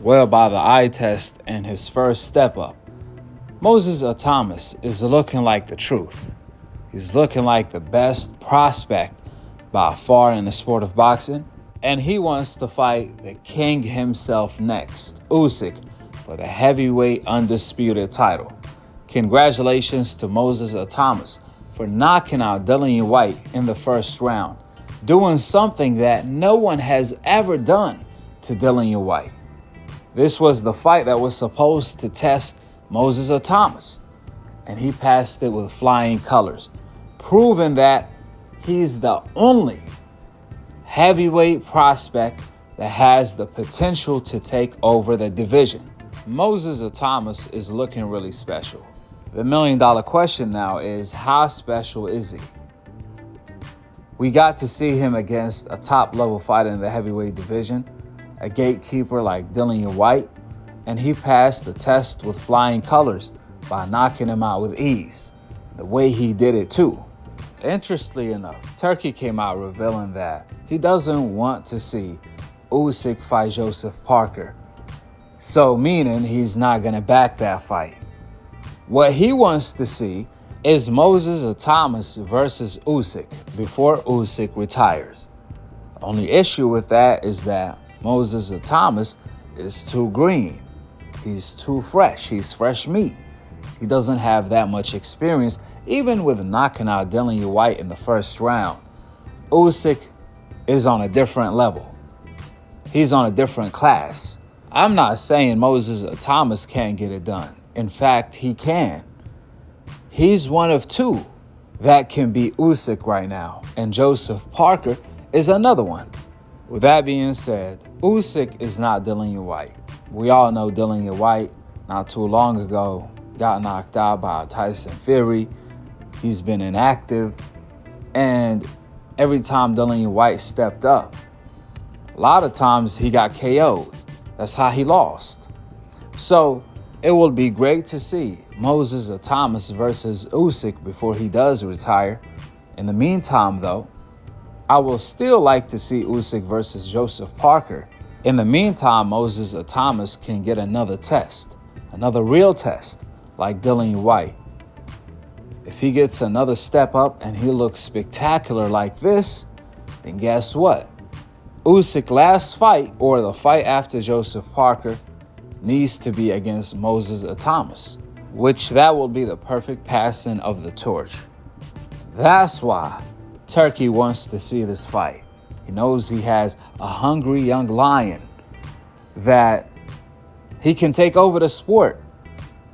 Well, by the eye test and his first step up, Moses Itauma is looking like the truth. He's looking like the best prospect by far in the sport of boxing. And he wants to fight the king himself next, Usyk, for the heavyweight undisputed title. Congratulations to Moses Itauma for knocking out Dillian Whyte in the first round, doing something that no one has ever done to Dillian Whyte. This was the fight that was supposed to test Moses Itauma, and he passed it with flying colors, proving that he's the only heavyweight prospect that has the potential to take over the division. Moses Itauma is looking really special. The million-dollar question now is, how special is he? We got to see him against a top-level fighter in the heavyweight division, a gatekeeper like Dillian Whyte, and he passed the test with flying colors by knocking him out with ease, the way he did it too. Interestingly enough, Turki came out revealing that he doesn't want to see Usyk fight Joseph Parker, so meaning he's not going to back that fight. What he wants to see is Moses Itauma versus Usyk before Usyk retires. The only issue with that is that Moses Itauma is too green. He's too fresh. He's fresh meat. He doesn't have that much experience, even with knocking out Dillian Whyte in the first round. Usyk is on a different level. He's on a different class. I'm not saying Moses Itauma can't get it done. In fact, he can. He's one of two that can beat Usyk right now, and Joseph Parker is another one. With that being said, Usyk is not Dillian Whyte. We all know Dillian Whyte not too long ago got knocked out by Tyson Fury. He's been inactive, and every time Dillian Whyte stepped up, a lot of times he got KO'd. That's how he lost. So it will be great to see Moses Itauma versus Usyk before he does retire. In the meantime, though, I will still like to see Usyk versus Joseph Parker. In the meantime, Moses Itauma can get another test, another real test, like Dillian Whyte. If he gets another step up and he looks spectacular like this, then guess what? Usyk's last fight, or the fight after Joseph Parker, needs to be against Moses Itauma, which that will be the perfect passing of the torch. That's why Turki wants to see this fight. He knows he has a hungry young lion that he can take over the sport.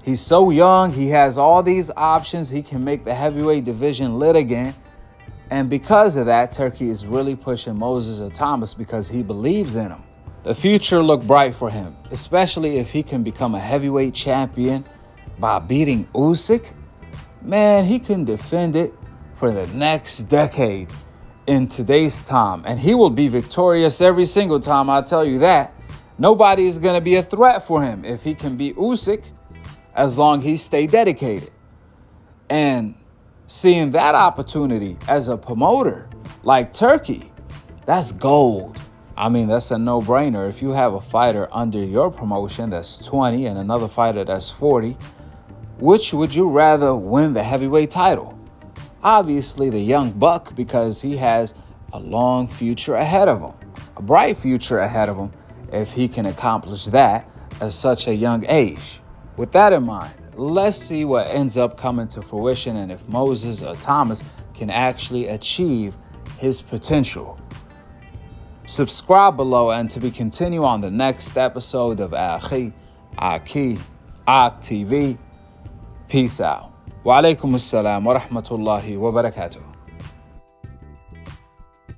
He's so young, he has all these options. He can make the heavyweight division lit again. And because of that, Turki is really pushing Moses Itauma because he believes in him. The future looked bright for him, especially if he can become a heavyweight champion by beating Usyk. Man, he can defend it for the next decade in today's time, and he will be victorious every single time, I tell you that. Nobody is going to be a threat for him if he can beat Usyk, as long as he stay dedicated. And seeing that opportunity as a promoter like Turki, that's gold. I mean, that's a no-brainer. If you have a fighter under your promotion that's 20 and another fighter that's 40, which would you rather win the heavyweight title? Obviously, the young buck, because he has a long future ahead of him, a bright future ahead of him, if he can accomplish that at such a young age. With that in mind, let's see what ends up coming to fruition and if Moses Itauma can actually achieve his potential. Subscribe below and to be continued on the next episode of Akhi, Akhi TV. Peace out. Wa alaikum assalam wa rahmatullahi wa barakatuh.